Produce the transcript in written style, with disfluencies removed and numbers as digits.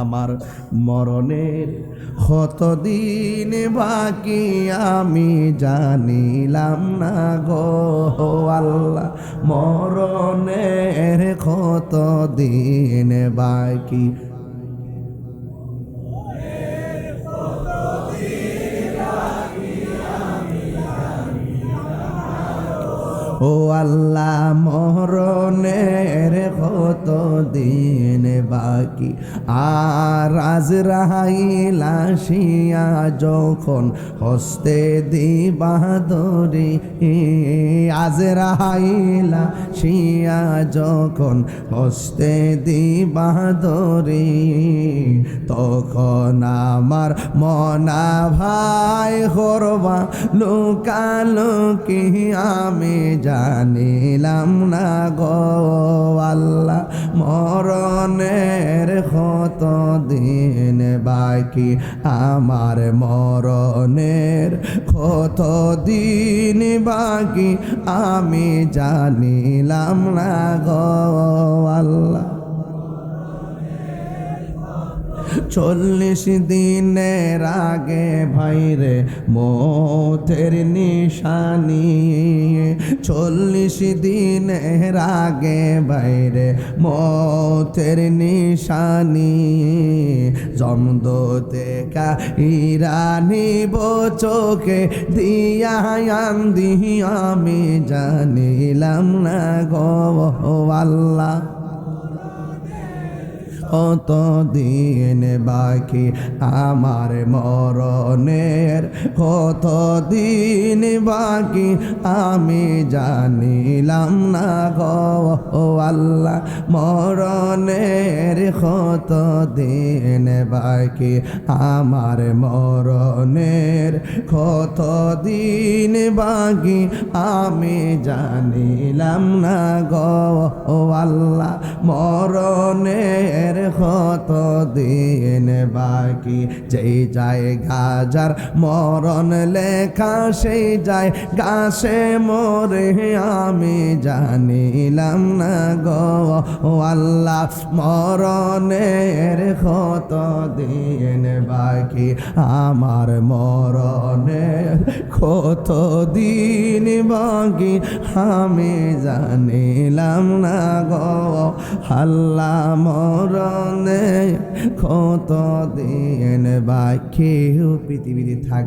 আমার মরণের কতদিন বাকি আমি জানিলাম না গো আল্লাহ, মরণের কতদিন বাকি। ও আল্লাহ, মরণের কতদিন বাকি। আর আজরাইল আসিয়া যখন হস্তে দিবা ধরি, আজরাইল আসিয়া যখন হস্তে দিবা ধরি, তখন আমার মনা ভাই করবা লুকালুকি আমি জানিলাম না গো আল্লাহ, মরণের কতদিন বাকি। আমার মরণের কতদিন বাকি আমি জানিলাম না গো আল্লাহ। 40 দিনের আগে ভাইরে মৌতের নিশানি, 40 দিনের আগে ভাইরে মৌতের নিশানি, জমদূতে কাইরানি চোখে দিয়া আন্দি আমি জানিলাম না গো আল্লাহ, কতদিন বাকি আমার মরণের কতদিন বাকি আমি জানিলাম না গো আল্লাহ, মরণের কতদিন বাকি আমার মরণের কতদিন বাকি আমি জানিলাম না গো আল্লাহ, মরণের কতদিন বাকি। যেই জায়গা যার মরণ লেখা সেই যায় গাছে মরে আমি জানিলাম না গো আল্লাহ, মরণের কতদিন বাকি আমার মরণের কতদিন বাকি আমি জানিলাম না গো আল্লাহ, মরণে কতদিন বাকি পৃথিবীতে থাক।